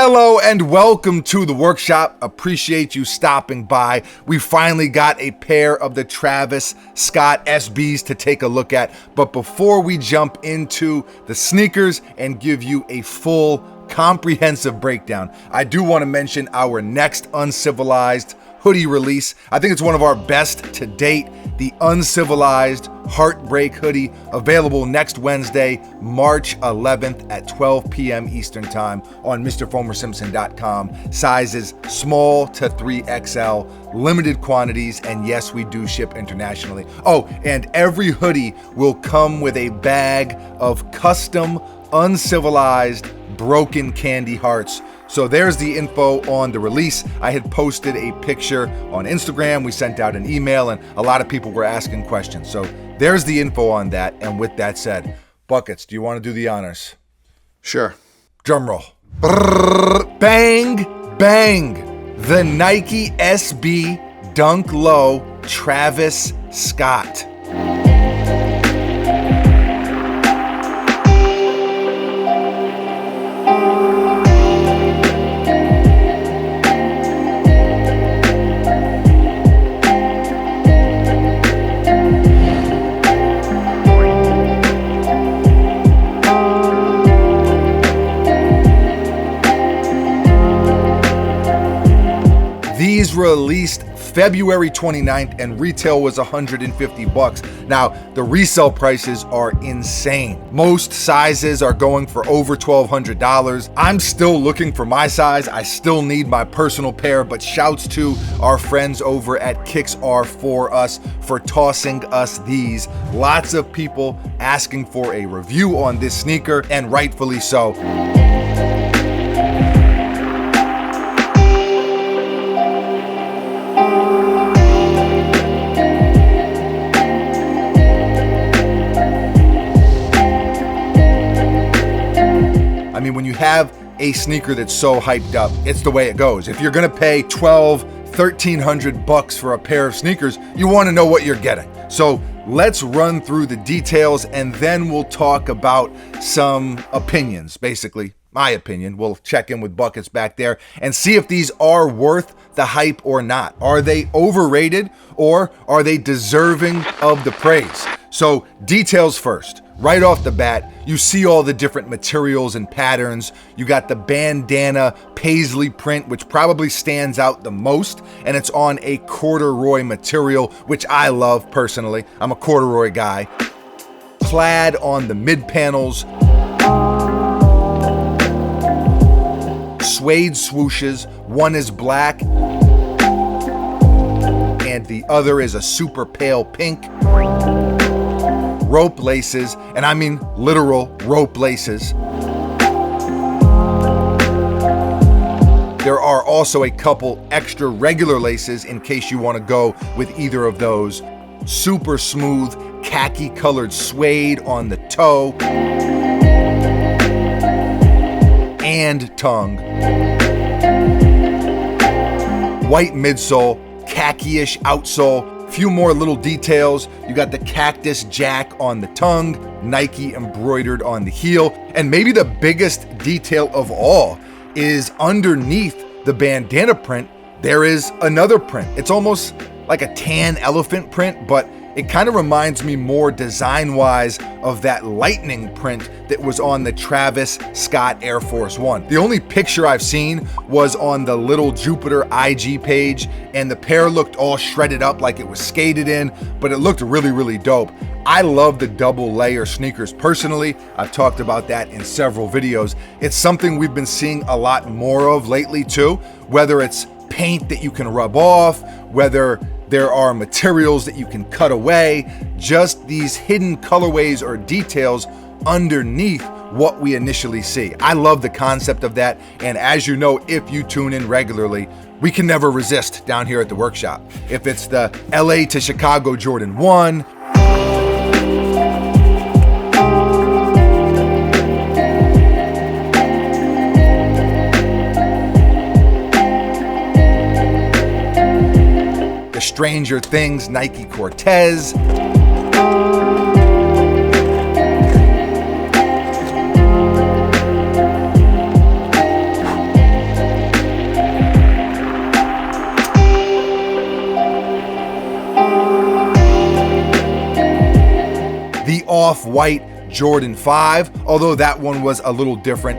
Hello and welcome to the workshop. Appreciate you stopping by. We finally got a pair of the Travis Scott SBs to take a look at. But before we jump into the sneakers and give you a full comprehensive breakdown, I do want to mention our next Uncivilized hoodie release. I think it's one of our best to date. The Uncivilized Heartbreak hoodie, available next Wednesday, March 11th at 12 p.m. Eastern Time on MrFormerSimpson.com. Sizes small to 3XL, limited quantities, and yes, we do ship internationally. Oh, and every hoodie will come with a bag of custom Uncivilized broken candy hearts. So there's the info on the release. I had posted a picture on Instagram. We sent out an email and a lot of people were asking questions. So there's the info on that. And with that said, Buckets, do you want to do the honors? Sure. Drum roll. Brrr, bang, bang. The Nike SB Dunk Low Travis Scott. These released February 29th and retail was $150. Now, the resale prices are insane. Most sizes are going for over $1,200. I'm still looking for my size. I still need my personal pair, but shouts to our friends over at Kicks Are For Us for tossing us these. Lots of people asking for a review on this sneaker, and rightfully so. I mean, when you have a sneaker that's so hyped up, it's the way it goes. If you're gonna pay $1,300 for a pair of sneakers, you wanna know what you're getting. So let's run through the details and then we'll talk about some opinions, basically. My opinion. We'll check in with Buckets back there and see if these are worth the hype or not. Are they overrated or are they deserving of the praise? So details first. Right off the bat, you see all the different materials and patterns. You got the bandana paisley print, which probably stands out the most, and it's on a corduroy material, which I love personally. I'm a corduroy guy. Plaid on the mid panels. Suede swooshes. One is black and the other is a super pale pink. Rope laces, and I mean literal rope laces. There are also a couple extra regular laces in case you want to go with either of those. Super smooth khaki colored suede on the toe and tongue. White midsole, khaki-ish outsole. Few more little details. You got the cactus jack on the tongue, Nike embroidered on the heel, and maybe the biggest detail of all is underneath the bandana print, there is another print. It's almost like a tan elephant print, but it kind of reminds me more design-wise of that lightning print that was on the Travis Scott Air Force One. The only picture I've seen was on the Little Jupiter IG page, and the pair looked all shredded up like it was skated in, but it looked really, really dope. I love the double layer sneakers personally. I've talked about that in several videos. It's something we've been seeing a lot more of lately too, whether it's paint that you can rub off, whether there are materials that you can cut away, just these hidden colorways or details underneath what we initially see. I love the concept of that, and as you know, if you tune in regularly, we can never resist down here at the workshop. If it's the LA to Chicago Jordan 1, Stranger Things Nike Cortez, off-white Jordan 5, although that one was a little different.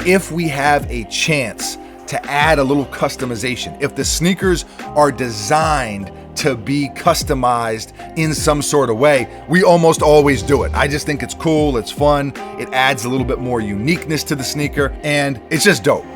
If we have a chance to add a little customization, if the sneakers are designed to be customized in some sort of way, we almost always do it. I just think it's cool, it's fun, it adds a little bit more uniqueness to the sneaker, and it's just dope.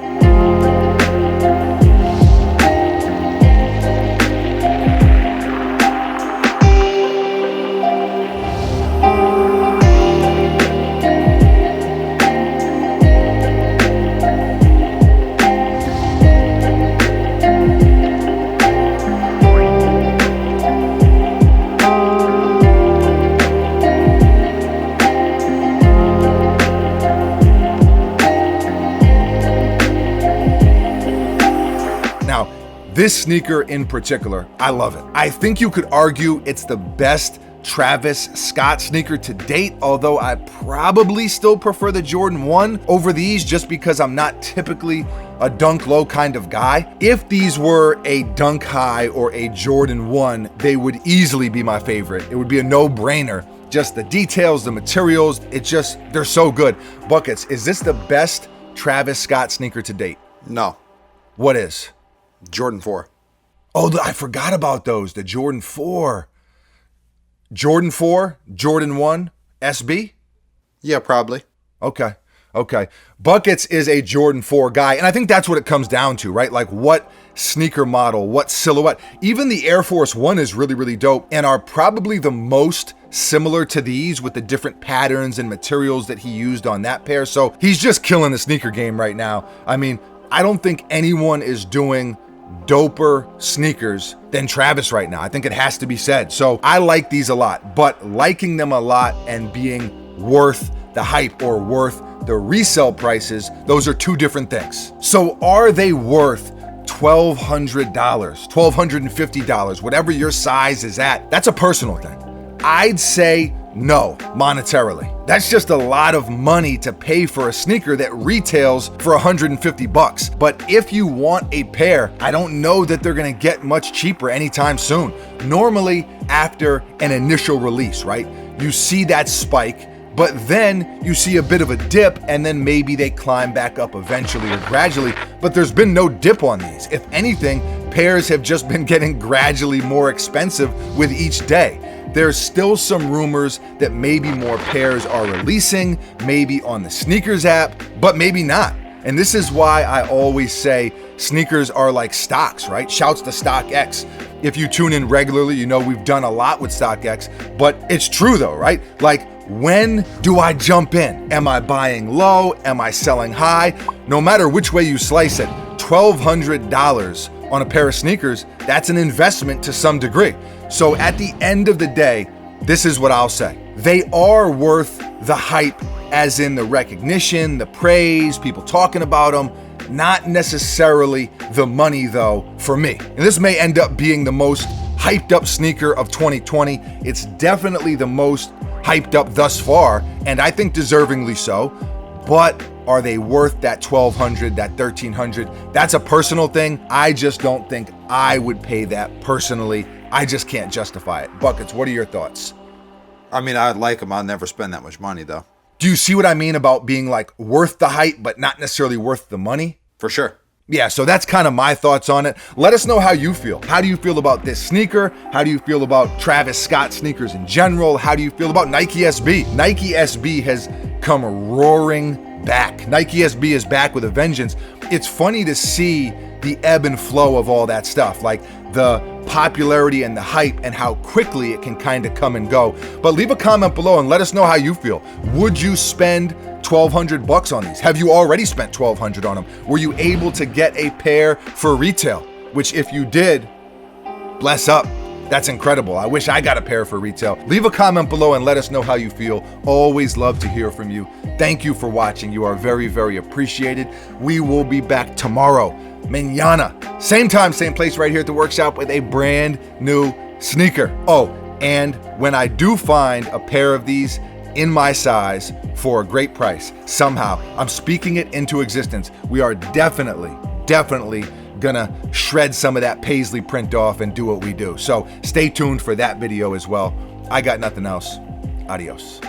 This sneaker in particular, I love it. I think you could argue it's the best Travis Scott sneaker to date, although I probably still prefer the Jordan 1 over these just because I'm not typically a dunk low kind of guy. If these were a dunk high or a Jordan 1, they would easily be my favorite. It would be a no-brainer. Just the details, the materials, they're so good. Buckets, is this the best Travis Scott sneaker to date? No. What is? Jordan 4. Oh, I forgot about those. The Jordan 4. Jordan 4, Jordan 1, SB? Yeah, probably. Okay. Buckets is a Jordan 4 guy, and I think that's what it comes down to, right? Like what sneaker model, what silhouette. Even the Air Force 1 is really, really dope and are probably the most similar to these with the different patterns and materials that he used on that pair. So he's just killing the sneaker game right now. I mean, I don't think anyone is doing doper sneakers than Travis right now. I think it has to be said. So I like these a lot, but liking them a lot and being worth the hype or worth the resale prices, those are two different things. So are they worth $1,200, $1,250, whatever your size is at? That's a personal thing. I'd say no, monetarily. That's just a lot of money to pay for a sneaker that retails for $150. But if you want a pair, I don't know that they're gonna get much cheaper anytime soon. Normally, after an initial release, right? You see that spike, but then you see a bit of a dip, and then maybe they climb back up eventually or gradually, but there's been no dip on these. If anything, pairs have just been getting gradually more expensive with each day. There's still some rumors that maybe more pairs are releasing, maybe on the sneakers app, but maybe not. And this is why I always say sneakers are like stocks, right? Shouts to StockX. If you tune in regularly, you know we've done a lot with StockX, but it's true though, right? Like, when do I jump in? Am I buying low? Am I selling high? No matter which way you slice it, $1,200 on a pair of sneakers, that's an investment to some degree. So at the end of the day, this is what I'll say. They are worth the hype, as in the recognition, the praise, people talking about them, not necessarily the money though for me. And this may end up being the most hyped up sneaker of 2020. It's definitely the most hyped up thus far, and I think deservingly so. But are they worth that $1,200, that $1,300? That's a personal thing. I just don't think I would pay that personally. I just can't justify it. Buckets, what are your thoughts? I mean, I'd like them. I'll never spend that much money, though. Do you see what I mean about being like worth the hype, but not necessarily worth the money? For sure. Yeah, so that's kind of my thoughts on it. Let us know how you feel. How do you feel about this sneaker? How do you feel about Travis Scott sneakers in general? How do you feel about Nike SB? Nike SB has come roaring back. Nike SB is back with a vengeance. It's funny to see the ebb and flow of all that stuff, like the popularity and the hype and how quickly it can kind of come and go. But leave a comment below and let us know how you feel. Would you spend $1,200 on these? Have you already spent $1,200 on them? Were you able to get a pair for retail? Which, if you did, bless up. That's incredible. I wish I got a pair for retail. Leave a comment below and let us know how you feel. Always love to hear from you. Thank you for watching. You are very, very appreciated. We will be back tomorrow, mañana. Same time, same place, right here at the workshop with a brand new sneaker. Oh, and when I do find a pair of these in my size for a great price. Somehow, I'm speaking it into existence. We are definitely gonna shred some of that paisley print off and do what we do. So stay tuned for that video as well. I got nothing else. Adios.